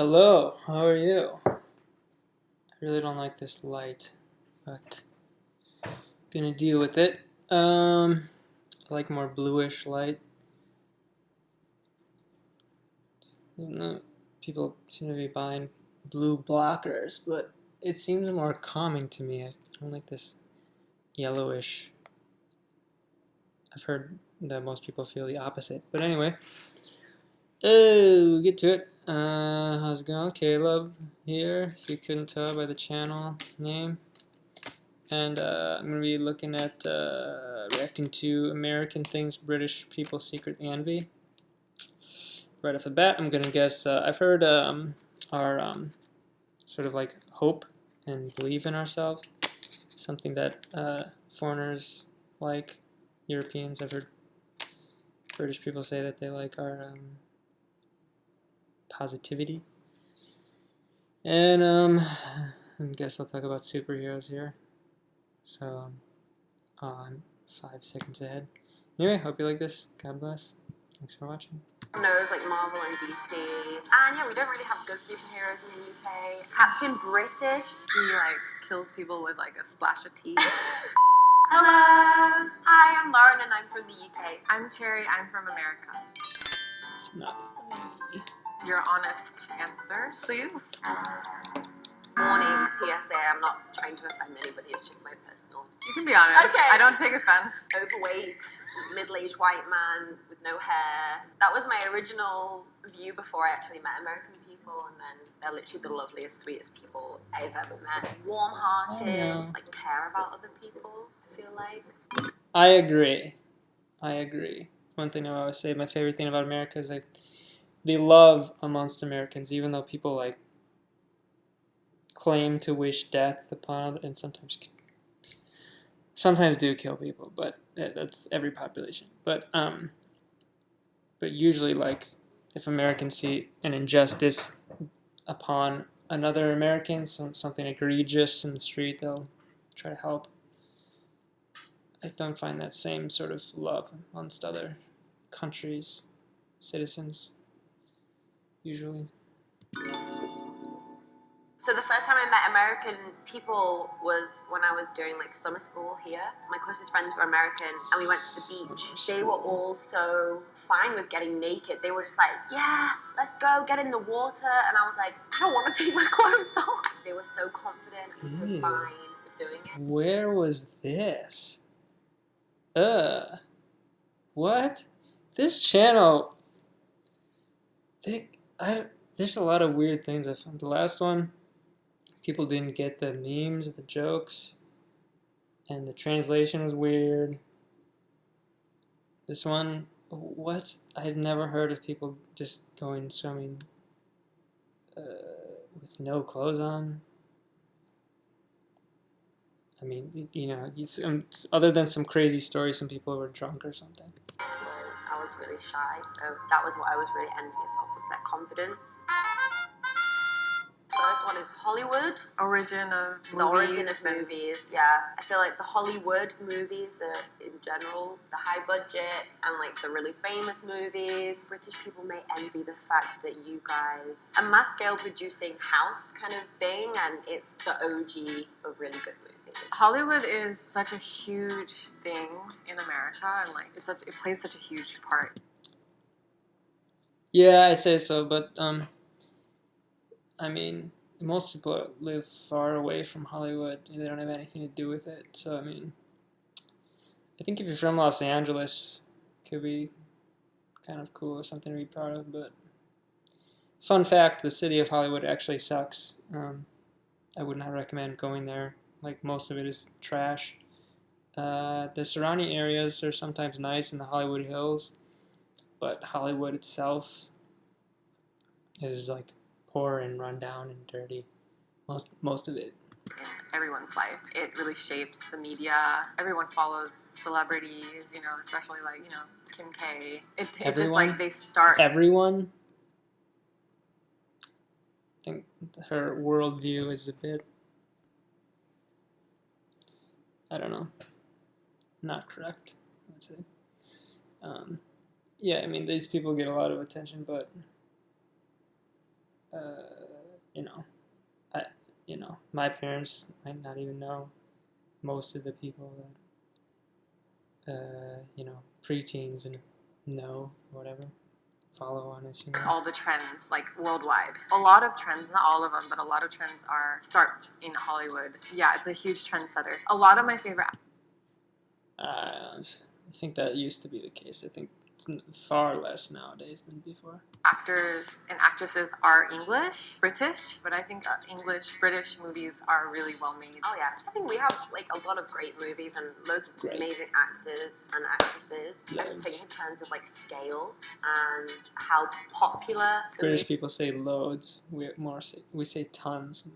Hello, how are you? I really don't like this light, but gonna deal with it. I like more bluish light. People seem to be buying blue blockers, but it seems more calming to me. I don't like this yellowish. I've heard that most people feel the opposite, but anyway. Oh, get to it. How's it going? Caleb here, if you couldn't tell by the channel name. And I'm going to be looking at reacting to American things British people secretly envy. Right off the bat, I'm going to guess, I've heard our sort of like hope and believe in ourselves, something that foreigners like, Europeans. I've heard British people say that they like our positivity. And I guess I'll talk about superheroes here. So I'm 5 seconds ahead. Anyway, hope you like this. God bless. Thanks for watching. Knows like Marvel and DC, and yeah, we don't really have good superheroes in the UK. Captain British, he like kills people with like a splash of tea. Hello, hi, I'm Lauren and I'm from the UK. I'm Cherry, I'm from America. It's not funny. Your honest answer, please. Warning, PSA, I'm not trying to offend anybody, it's just my personal. You can be honest. Okay. I don't take offense. Overweight, middle-aged white man with no hair. That was my original view before I actually met American people, and then they're literally the loveliest, sweetest people I've ever met. Warm-hearted, like care about other people, I feel like. I agree. One thing I always say, my favorite thing about America is like the love amongst Americans, even though people like claim to wish death upon others, and sometimes do kill people, but that's every population. But usually, like, if Americans see an injustice upon another American, something egregious in the street, they'll try to help. I don't find that same sort of love amongst other countries, citizens, usually. So the first time I met American people was when I was doing like summer school here. My closest friends were American and we went to the beach. They were all so fine with getting naked. They were just like, yeah, let's go, get in the water. And I was like, I don't want to take my clothes off. They were so confident and so fine with doing it. Where was this? What? This channel, there's a lot of weird things I found. The last one, people didn't get the memes, the jokes, and the translation was weird. This one, what? I've never heard of people just going swimming with no clothes on. I mean, other than some crazy stories, some people were drunk or something. I was really shy, so that was what I was really envious of, was that confidence. First one is Hollywood. The origin of movies, yeah. I feel like the Hollywood movies are, in general, the high budget and like the really famous movies. British people may envy the fact that you guys, a mass scale producing house kind of thing, and it's the OG for really good movies. Hollywood is such a huge thing in America, and like it plays such a huge part. Yeah, I'd say so, but I mean, most people live far away from Hollywood. They don't have anything to do with it. So I mean, I think if you're from Los Angeles, it could be kind of cool or something to be proud of. But fun fact: the city of Hollywood actually sucks. I would not recommend going there. Like, most of it is trash. The surrounding areas are sometimes nice in the Hollywood Hills, but Hollywood itself is like poor and run down and dirty. Most of it. In everyone's life, it really shapes the media. Everyone follows celebrities, especially like Kim K. It just like they start. Everyone. I think her worldview is a bit, I don't know, not correct, I would say. Yeah, I mean, these people get a lot of attention, but you know, I, my parents might not even know most of the people that, preteens and know, whatever, follow on Instagram. All the trends, like worldwide. A lot of trends, not all of them, but a lot of trends start in Hollywood. Yeah, it's a huge trendsetter. A lot of my favorite. I think that used to be the case. I think it's far less nowadays than before. Actors and actresses are English, British, but I think English, British movies are really well made. Oh yeah, I think we have like a lot of great movies and loads of amazing actors and actresses. Yes. I just think in terms of like scale and how popular British people say loads. We say tons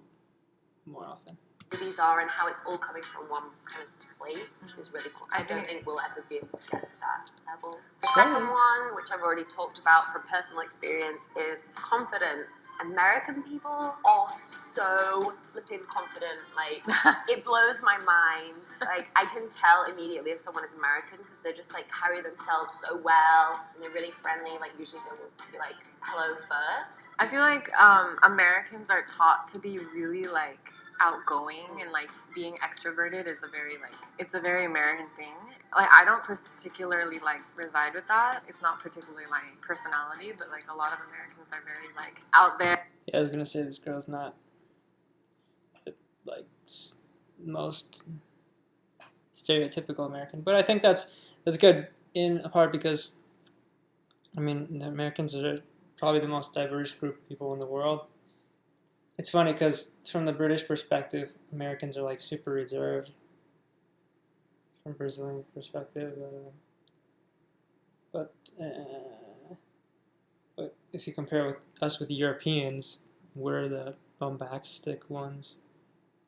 more often. Movies are and how it's all coming from one kind of place is really cool. I don't think we'll ever be able to get to that level. The second one, which I've already talked about from personal experience, is confidence. American people are so flipping confident. Like, it blows my mind. Like, I can tell immediately if someone is American because they're just like carry themselves so well and they're really friendly. Like, usually they will be like, hello first. I feel like Americans are taught to be really like outgoing and like being extroverted is it's a very American thing. Like I don't particularly like reside with that. It's not particularly my personality, but like a lot of Americans are very like out there. Yeah, I was gonna say this girl's not like most stereotypical American, but I think that's good in a part because I mean the Americans are probably the most diverse group of people in the world. It's funny because from the British perspective, Americans are like super reserved. From Brazilian perspective, but if you compare us with Europeans, we're the bombastic ones.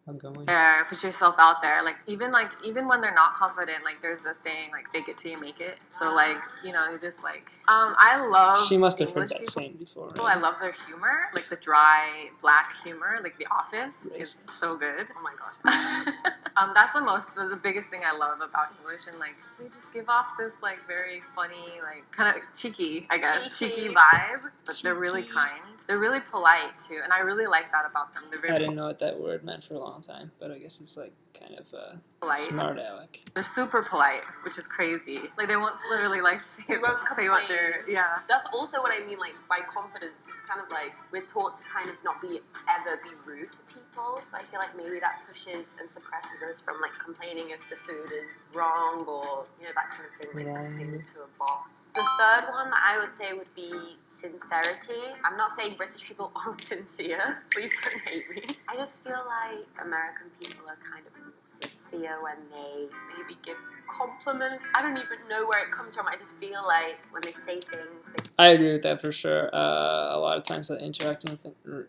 Outgoing. Yeah, put yourself out there. Like even when they're not confident, like there's a saying like fake it till you make it. So like you just like I love. She must have English heard that people. saying before. Right? Oh, I love their humor, like the dry black humor, like The Office is so good. Oh my gosh. That's the biggest thing I love about English, and like they just give off this like very funny, like kind of cheeky, I guess, cheeky vibe, but they're really kind. They're really polite too, and I really like that about them. They're very I didn't know what that word meant for a long time, but I guess it's like kind of polite. Smart aleck. They're super polite, which is crazy. Like they won't literally like say what they're That's also what I mean. Like by confidence, it's kind of like we're taught to kind of not ever be rude to people. So I feel like maybe that pushes and suppresses us from like complaining if the food is wrong or that kind of thing. Like complaining to a boss. The third one that I would say would be sincerity. I'm not saying British people aren't sincere. Please don't hate me. I just feel like American people are kind of more sincere when they maybe give compliments. I don't even know where it comes from. I just feel like when they say things, I agree with that for sure. A lot of times interacting with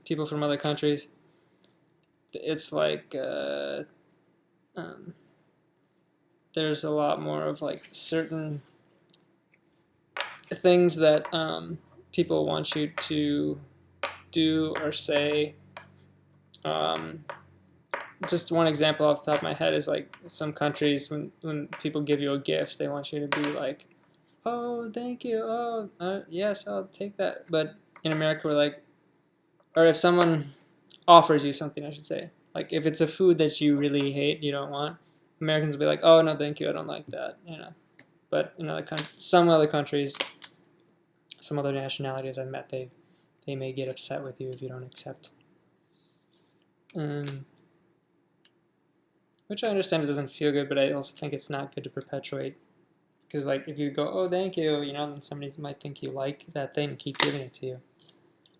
people from other countries, it's like there's a lot more of like certain things that people want you to do or say. Just one example off the top of my head is like some countries when people give you a gift, they want you to be like, oh, thank you, oh, yes, I'll take that. But in America, we're like, or if someone offers you something, I should say, like if it's a food that you really hate, you don't want, Americans will be like, oh, no, thank you, I don't like that, But in some other countries, some other nationalities I've met, they may get upset with you if you don't accept. Which I understand it doesn't feel good, but I also think it's not good to perpetuate. Because like if you go, oh, thank you, then somebody might think you like that thing and keep giving it to you.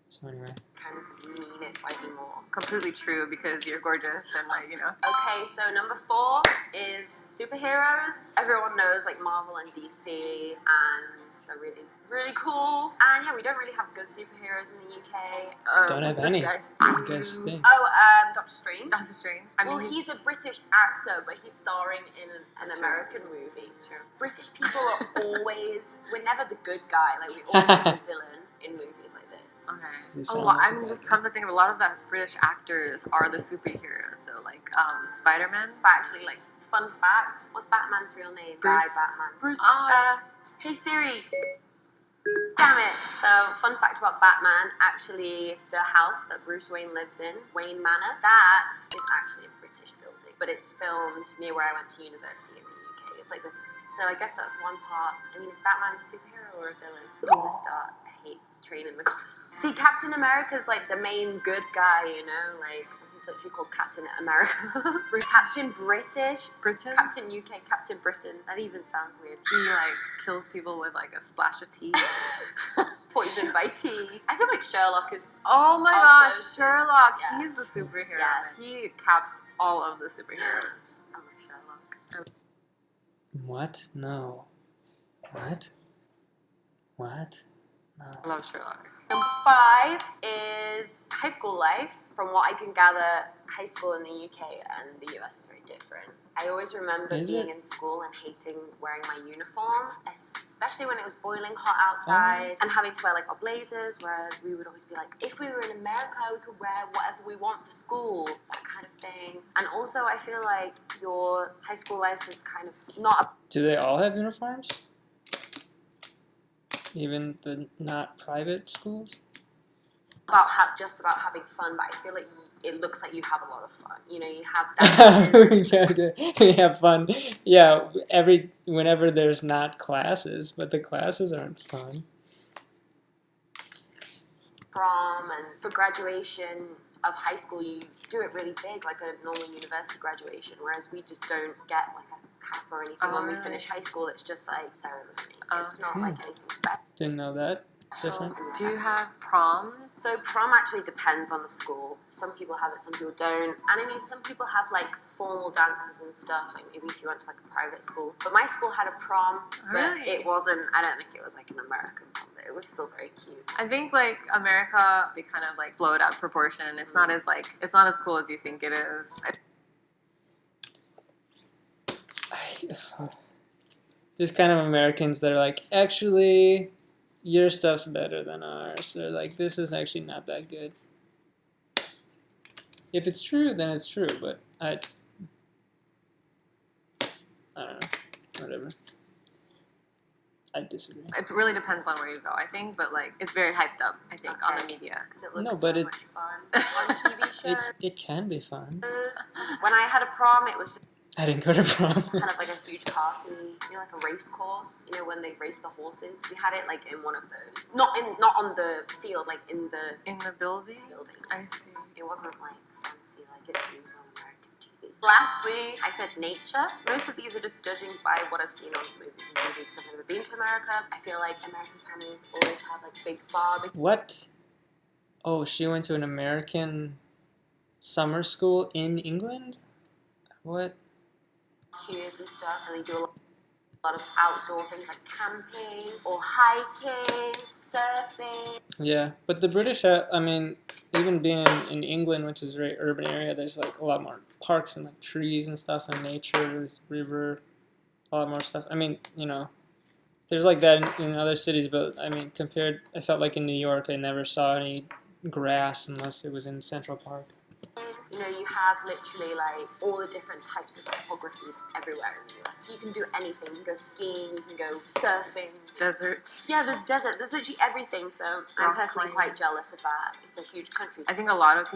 So anyway. Kind of mean it slightly more. Completely true because you're gorgeous and like, Okay, so number 4 is superheroes. Everyone knows like Marvel and DC and they're really, really cool. And yeah, we don't really have good superheroes in the UK. Don't have any. You guys think? Doctor Strange. Doctor Strange. He's a British actor, but he's starring in an American movie. It's true. British people are we're never the good guy. Like we always have the villain in movies like this. Okay. I'm just come to think of a lot of the British actors are the superheroes. So like Spider-Man. But actually, like fun fact, what's Batman's real name? Bruce. Guy Batman. Bruce. Hey Siri. Damn it! So, fun fact about Batman, actually, the house that Bruce Wayne lives in, Wayne Manor, that is actually a British building, but it's filmed near where I went to university in the UK. It's like this, so I guess that's one part. I mean, is Batman a superhero or a villain? I'm gonna start a hate train in the comments. See, Captain America's like the main good guy, you know, like he's literally called Captain America. Captain British, Captain UK, Captain Britain. That even sounds weird. He like kills people with like a splash of tea. Poisoned by tea. I feel like Sherlock is. Oh my Our gosh, closest, Sherlock! yeah. He's the superhero. Yeah. He caps all of the superheroes. I love Sherlock. What? No. What? What? No. I love Sherlock. Number 5 is high school life. From what I can gather, high school in the UK and the US is very different. I always remember Is being it? in school and hating wearing my uniform, especially when it was boiling hot outside and having to wear like our blazers, whereas we would always be like, if we were in America, we could wear whatever we want for school, that kind of thing. And also, I feel like your high school life is kind of not Do they all have uniforms? Even the not private schools? about just about having fun, but I feel like it looks like you have a lot of fun. You know, you have dances. We have fun. Yeah, whenever there's not classes, but the classes aren't fun. Prom, and for graduation of high school you do it really big, like a normal university graduation, whereas we just don't get like a cap or anything when we really? finish high school. It's just like ceremony. It's not Okay. like anything special. Didn't know that. Different. Do you have prom? So prom actually depends on the school. Some people have it, some people don't. And I mean, some people have like formal dances and stuff, like maybe if you went to like a private school. But my school had a prom, but Really? it wasn't, I don't think it was like an American prom, but it was still very cute. I think like America, they kind of like blow it out of proportion. It's not as like it's not as cool as you think it is. There's kind of Americans that are like, actually, your stuff's better than ours. They're like, this is actually not that good. If it's true, then it's true, but I don't know. Whatever. I disagree. It really depends on where you go, I think, but like it's very hyped up, I think, on the media. Because it looks No, but so it- much fun on TV shows. It can be fun. When I had a prom, it was just I didn't go to prom. kind of like a huge party, you know, like a race course. You know, when they race the horses. We had it like in one of those. Not on the field, like in the In the building? building. I see. It wasn't like fancy like it seems on American TV. Lastly, I said nature. Most of these are just judging by what I've seen on movies and TV because I've never been to America. I feel like American families always have like big barbecues What? Oh, she went to an American summer school in England? What? and stuff, and they do a lot of outdoor things like camping or hiking, surfing. Yeah, but the British, I mean, even being in England, which is a very urban area, there's like a lot more parks and like trees and stuff and nature, there's river, a lot more stuff. I mean, you know, there's like that in other cities, but I mean, I felt like in New York, I never saw any grass unless it was in Central Park. You know, you have literally like all the different types of topographies everywhere in the US. So you can do anything. You can go skiing, you can go surfing. Desert. Yeah, there's desert. There's literally everything. So I'm Rock personally climbing. quite jealous of that. It's a huge country. I think a lot of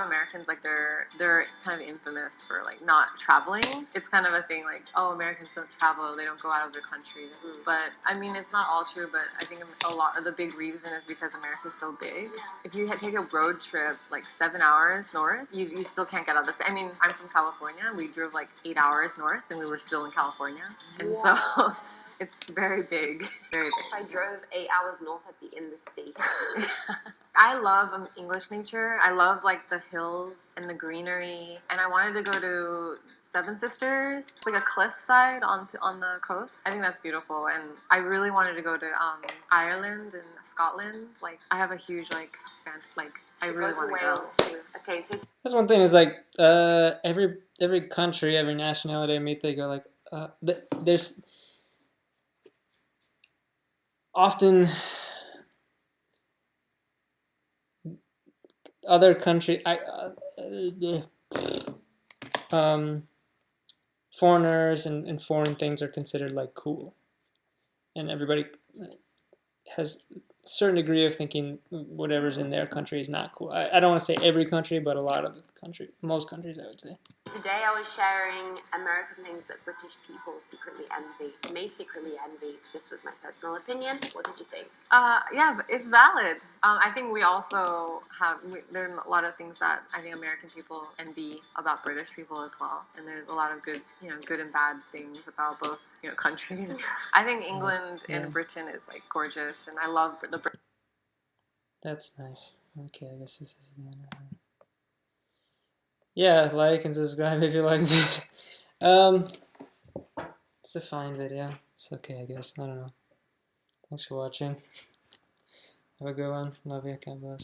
Americans, like they're kind of infamous for like not traveling. It's kind of a thing like, oh, Americans don't travel, they don't go out of their country. But I mean, it's not all true. But I think a lot of the big reason is because America's so big. If you take a road trip like 7 hours north, you still can't get out of the city. I mean, I'm from California. We drove like 8 hours north, and we were still in California. And so it's very big, very big. If I drove 8 hours north, I'd be in the sea. I love English nature. I love like the hills and the greenery. And I wanted to go to Seven Sisters, like a cliffside on the coast. I think that's beautiful. And I really wanted to go to Ireland and Scotland. Like I have a huge I really Go to want to Wales go. too. Okay, so That's one thing is like every country, every nationality I meet, they go like there's often other country foreigners and foreign things are considered like cool, and everybody has a certain degree of thinking whatever's in their country is not cool. I don't want to say every country, but a lot of the country, most countries, I would say. Today I was sharing American things that British people secretly envy, may secretly envy. This was my personal opinion. What did you think? Yeah, but it's valid. I think we also there are a lot of things that I think American people envy about British people as well, and there's a lot of good, good and bad things about both, countries. I think England Yeah. and Britain is like gorgeous, and I love the. That's nice. Okay, I guess this is the end of it. Yeah, like and subscribe if you like this. It's a fine video. It's okay, I guess. I don't know. Thanks for watching. Have a good one. Love you. God bless.